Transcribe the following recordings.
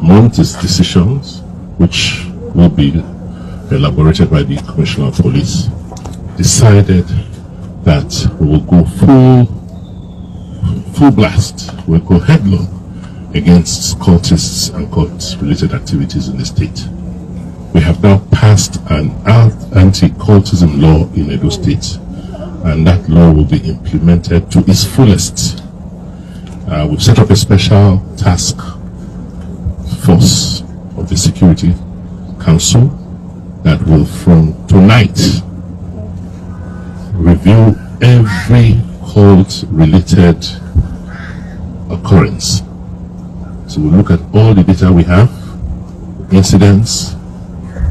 among its decisions, which will be elaborated by the Commissioner of Police, decided that we will go full blast, we'll go headlong against cultists and cult-related activities in the state. We have now passed an anti-cultism law in Edo State, and that law will be implemented to its fullest. We've set up a special task force of the Security Council that will from tonight review every cult-related occurrence. So we'll look at all the data we have, incidents,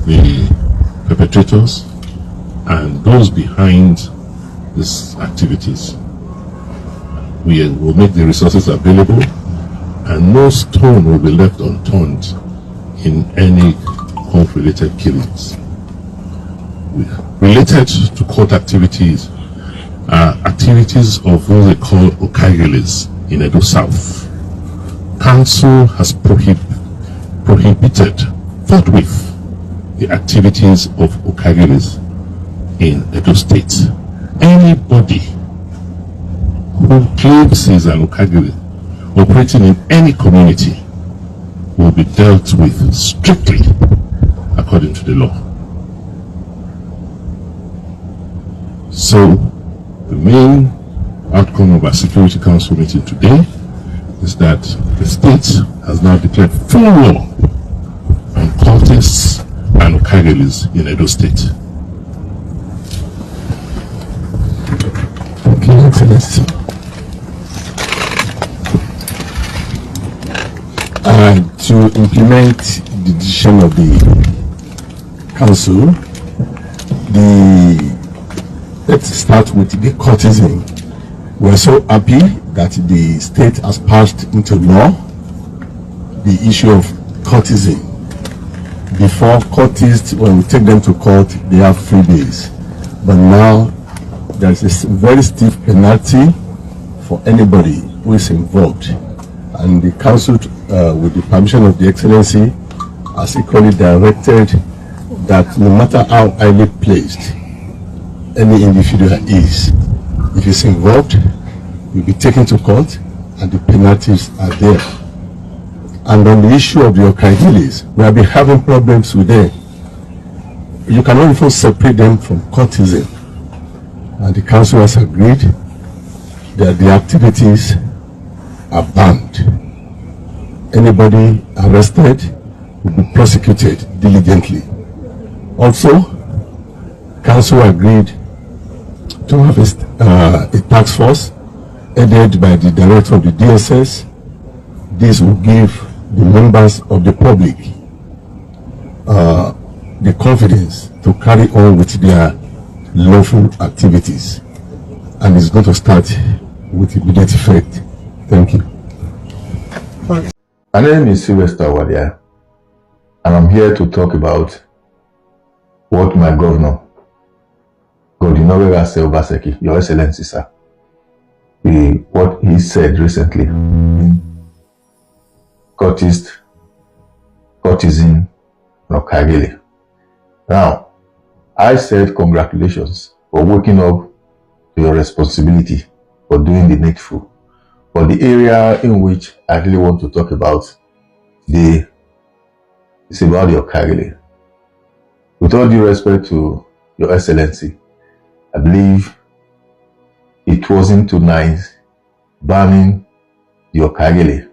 the perpetrators, and those behind these activities. We will make the resources available, and no stone will be left unturned in any cult-related killings. Related to cult activities are activities of what they call Okaigheles in Edo South. Council has prohibited forthwith the activities of Okaigheles in Edo State. Anybody who claims he is an Okaigheles operating in any community will be dealt with strictly according to the law. So the main outcome of our Security Council meeting today is that the state has now declared full war on cultists and Okaigheles in Edo State. Okay, Excellency. To implement the decision of the council, let's start with the cultism. We're so happy that the state has passed into law the issue of cultism. Before, cultists, when we take them to court, they have 3 days. But now, there's a very stiff penalty for anybody who is involved. And the council, with the permission of the Excellency, has equally directed that no matter how highly placed any individual is, if he's involved, will be taken to court, and the penalties are there. And on the issue of the Okaigheles, we have been having problems with them. You cannot even separate them from cultism. And the council has agreed that the activities are banned. Anybody arrested will be prosecuted diligently. Also, council agreed to have a task force headed by the director of the DSS. This will give the members of the public the confidence to carry on with their lawful activities, and it's going to start with immediate effect. Thank you. My name is Sylvester Wadia, and I'm here to talk about what my governor, Obaseki, Your Excellency, sir, what he said recently. Cultism, Okaigheles. Now, I said congratulations for waking up to your responsibility for doing the needful. But the area in which I really want to talk about today is about the Okaigheles. With all due respect to Your Excellency, I believe it wasn't too nice banning the Okaigheles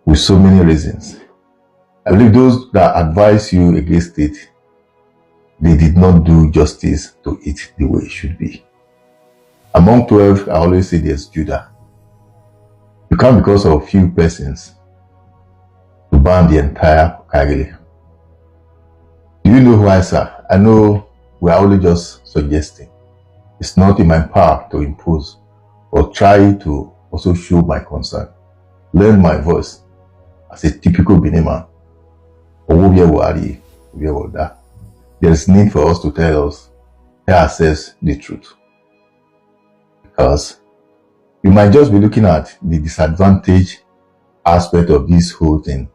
with so many reasons. I believe those that advise you against it, they did not do justice to it the way it should be. Among 12, I always say there's Judah. You can't, because of a few persons, to ban the entire Okaigheles. Do you know why, sir? I know we are only just suggesting. It's not in my power to impose or try to also show my concern. Learn my voice as a typical Benin man. There is need for us to tell ourselves the truth. Because you might just be looking at the disadvantage aspect of this whole thing.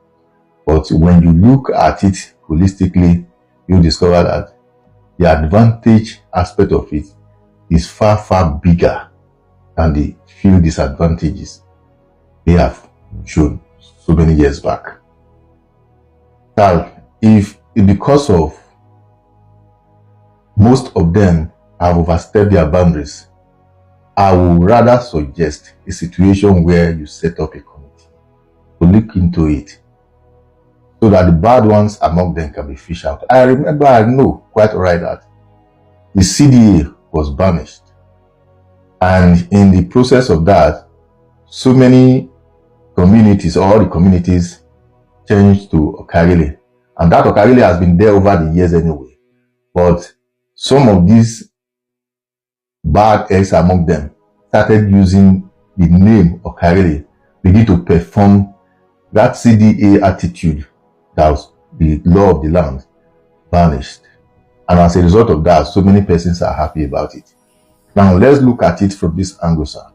But when you look at it holistically, you discover that the advantage aspect of it is far, far bigger than the few disadvantages they have shown so many years back. Now, if because of most of them have overstepped their boundaries, I would rather suggest a situation where you set up a committee to look into it so that the bad ones among them can be fished out. I know quite right that the CDA was banished, and in the process of that, so many communities, all the communities, changed to Okaigheles, and that Okaigheles has been there over the years anyway. But some of these bad eggs among them started using the name Okaigheles, begin to perform that CDA attitude that was the law of the land vanished. And as a result of that, so many persons are happy about it. Now let's look at it from this angle, sir.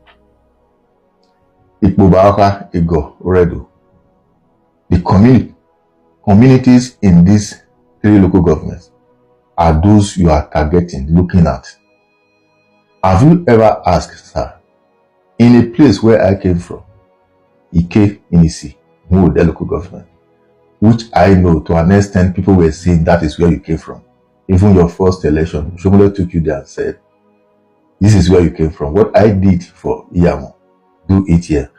Ikpobaoka, Ego, Oredo. The communities in these 3 local governments are those you are targeting, looking at. Have you ever asked, sir, in a place where I came from, Ike, Inisi, the local government, which I know to an extent people were saying that is where you came from. Even your first election, Shomole took you there and said, this is where you came from. What I did for Iyamo, do it here.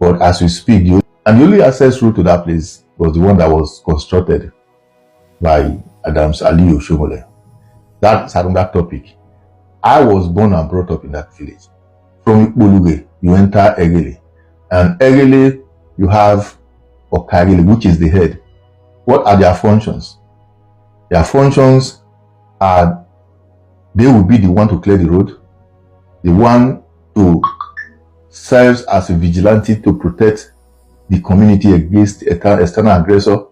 But as we speak, the only access route to that place was the one that was constructed by Adams Aliyu Shomole. That's another topic. I was born and brought up in that village. From Ikpoluge, you enter Egele. And Egele, you have Okaigheles, which is the head. What are their functions? Their functions are, they will be the one to clear the road, the one to serve as a vigilante to protect the community against external aggressor.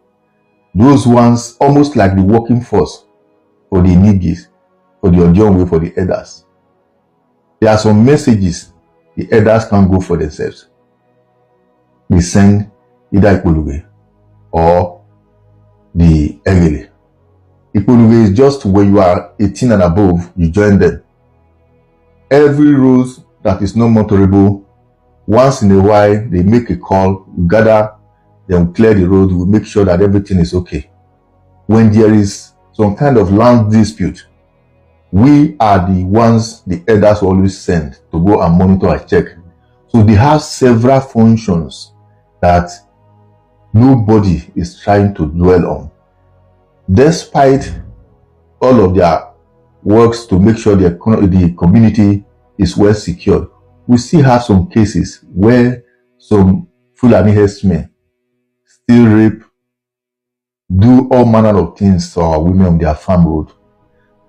Those ones almost like the working force for the Nigis, for the Odionwe, for the elders. There are some messages the elders can't go for themselves. They send either Ikpoluge or the Egele. Ikpoluge is just when you are 18 and above, you join them. Every road that is not motorable, once in a while, they make a call, you gather, they will clear the road, we will make sure that everything is okay. When there is some kind of land dispute, we are the ones the elders always send to go and monitor and check. So they have several functions that nobody is trying to dwell on. Despite all of their works to make sure the community is well secured, we still have some cases where some Fulani herdsmen still rape, do all manner of things to our women on their farm road.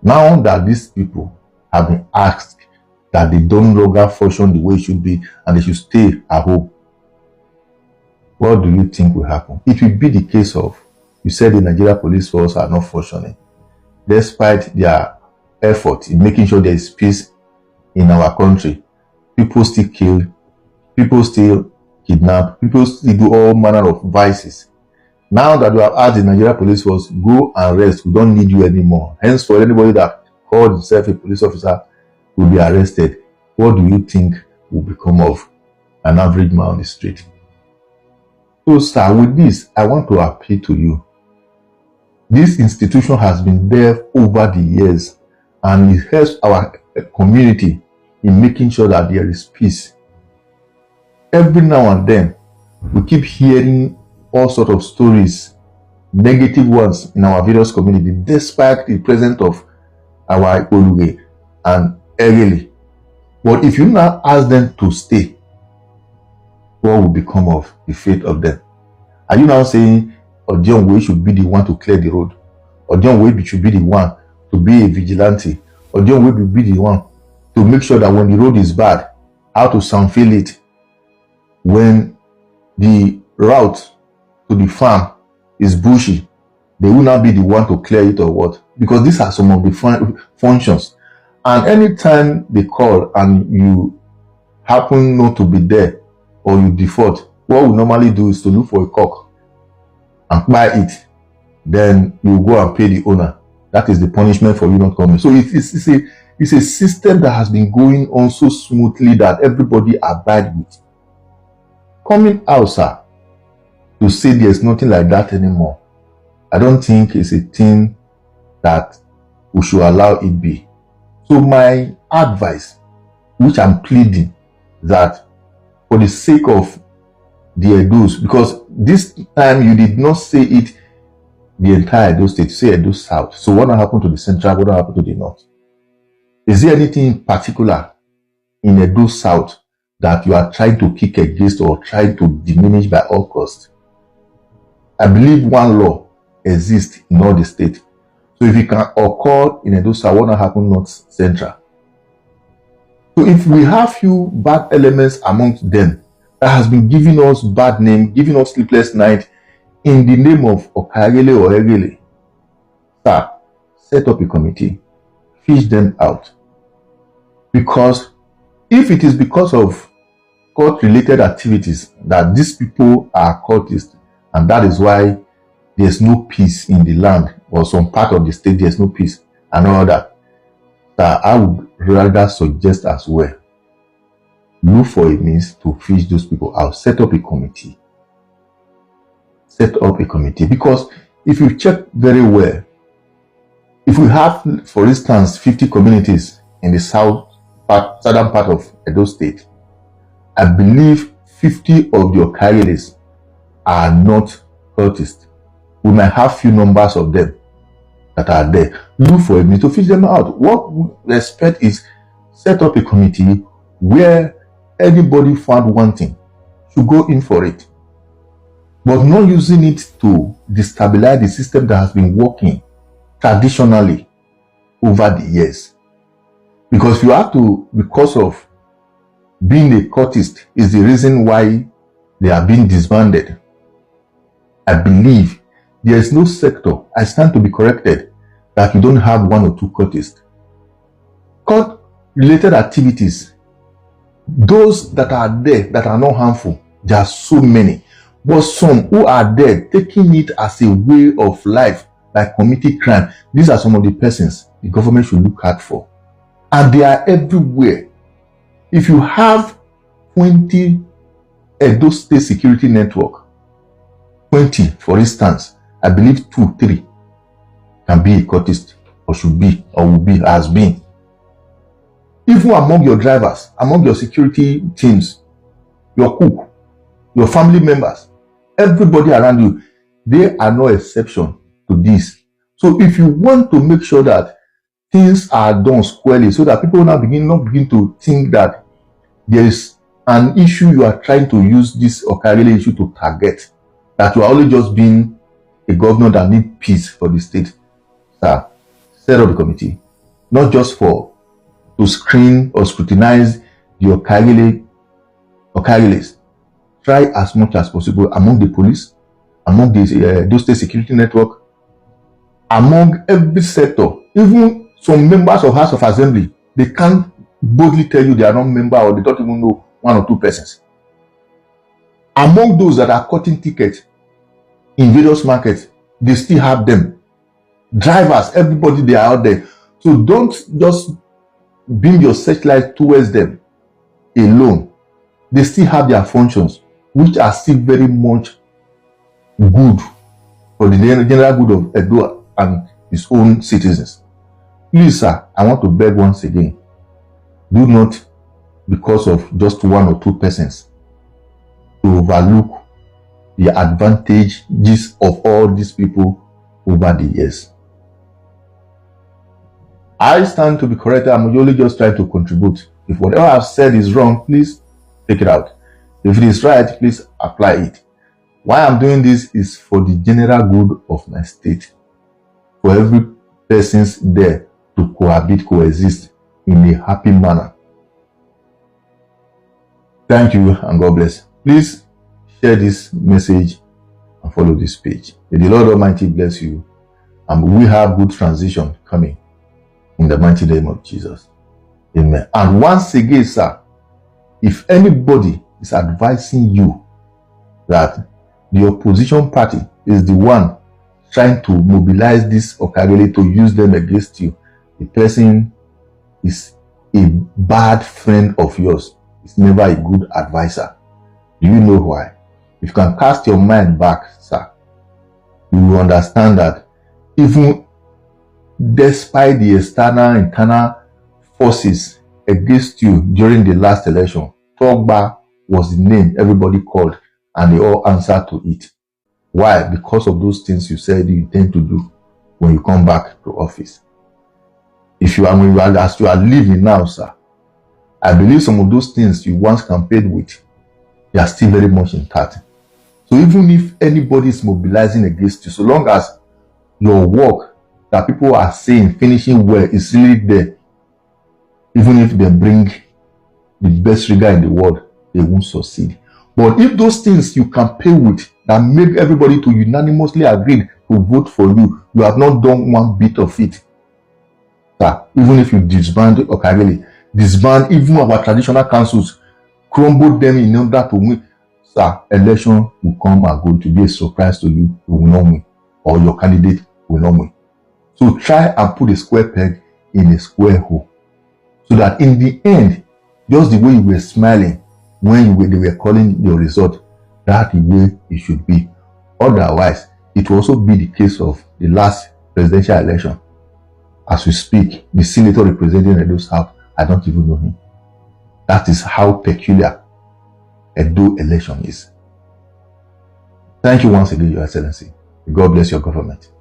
Now that these people have been asked that they don't longer function the way it should be and they should stay at home, what do you think will happen? It will be the case of, you said the Nigeria police force are not functioning, despite their effort in making sure there is peace in our country. People still kill, people still kidnap, people still do all manner of vices. Now that we have asked the Nigeria police force, go and rest, we don't need you anymore. Hence, for anybody that called himself a police officer will be arrested. What do you think will become of an average man on the street? So, sir, with this, I want to appeal to you. This institution has been there over the years, and it helps our community in making sure that there is peace. Every now and then, we keep hearing all sorts of stories, negative ones in our various communities, despite the presence of our Ikpoluge and Egele. But if you now ask them to stay, what will become of the fate of them? Are you now saying Odionwe should be the one to clear the road? Odionwe should be the one to be a vigilante? Odionwe will be the one to make sure that when the road is bad, how to soundfill it? When the route to the farm is bushy, they will not be the one to clear it or what? Because these are some of the functions. And anytime they call and you happen not to be there or you default, what we normally do is to look for a cock and buy it, then you go and pay the owner. That is the punishment for you not coming. So it's a system that has been going on so smoothly that everybody abide with. Coming out, sir, to say there's nothing like that anymore, I don't think it's a thing that we should allow it be. So my advice, which I'm pleading, that for the sake of the Edos, because this time you did not say it the entire Edo state, say Edo South. So what happened to the central, what happened to the north? Is there anything in particular in Edo South that you are trying to kick against or trying to diminish by all costs? I believe one law exists in all the states. So if it can occur in Edo South, what happened north central? So if we have few bad elements amongst them that has been giving us bad name, giving us sleepless night in the name of Okaigheles or Egele, sir, set up a committee, fish them out. Because if it is because of court-related activities that these people are cultists, and that is why there's no peace in the land or some part of the state, there's no peace and all that, I would rather suggest as well, look for a means to fish those people out. Set up a committee. Set up a committee. Because if you check very well, if we have, for instance, 50 communities in the southern part of Edo State, I believe 50 of the Okaigheles are not cultists. We might have few numbers of them that are there. Look for a means to fish them out. What we expect is set up a committee where anybody found wanting should go in for it, but not using it to destabilize the system that has been working traditionally over the years. Because you have to, because of being a cultist is the reason why they are being disbanded. I believe there is no sector, I stand to be corrected, that you don't have one or two cultists. Cult-related activities, those that are there that are not harmful, there are so many. But some who are there taking it as a way of life, like committing crime, these are some of the persons the government should look out for. And they are everywhere. If you have 20 Edo State Security Network, 20 for instance, I believe 2, 3 can be a cultist, or should be, or will be, has been. Even among your drivers, among your security teams, your cook, your family members, everybody around you, they are no exception to this. So if you want to make sure that things are done squarely, so that people now begin to think that there is an issue you are trying to use this Okaigheles issue to target, that you are only just being a governor that needs peace for the state. Sir, set up a committee, not just to screen or scrutinize the Okaigheles. Try as much as possible among the police, among those state security network, among every sector. Even some members of House of Assembly, they can't boldly tell you they are not member, or they don't even know 1 or 2 persons. Among those that are cutting tickets in various markets, they still have them. Drivers, everybody, they are out there. So don't just beam your searchlight towards them alone. They still have their functions, which are still very much good for the general good of Edo and his own citizens. Please, sir, I want to beg once again, do not, because of just 1 or 2 persons, to overlook the advantages of all these people over the years. I stand to be corrected. I'm only just trying to contribute. If whatever I've said is wrong, please take it out. If it is right, please apply it. Why I'm doing this is for the general good of my state, for every person's there to coexist in a happy manner. Thank you and God bless. Please share this message and follow this page. May the Lord Almighty bless you, and we have good transition coming in the mighty name of Jesus. Amen. And once again, sir, if anybody is advising you that the opposition party is the one trying to mobilize this Okaigheles to use them against you, the person is a bad friend of yours. It's never a good advisor. Do you know why? If you can cast your mind back, sir, you will understand that even despite the external and internal forces against you during the last election, Togba was the name everybody called and they all answered to it. Why? Because of those things you said you intend to do when you come back to office. If you are, as you are living now, sir, I believe some of those things you once campaigned with, they are still very much intact. So even if anybody is mobilizing against you, so long as your work that people are saying finishing well is really there, even if they bring the best rigor in the world, they won't succeed. But if those things you campaign with that make everybody to unanimously agree to vote for you, you have not done one bit of it, sir, even if you disband Okaigheles, disband even our traditional councils, crumble them in order to win, sir, election will come and go to be a surprise to you. You will not win, or your candidate will not win. So try and put a square peg in a square hole, so that in the end, just the way you were smiling when they were calling your result, that's the way it should be. Otherwise, it will also be the case of the last presidential election. As we speak, the senator representing Edo South, I don't even know him. That is how peculiar Edo election is. Thank you once again, Your Excellency. God bless your government.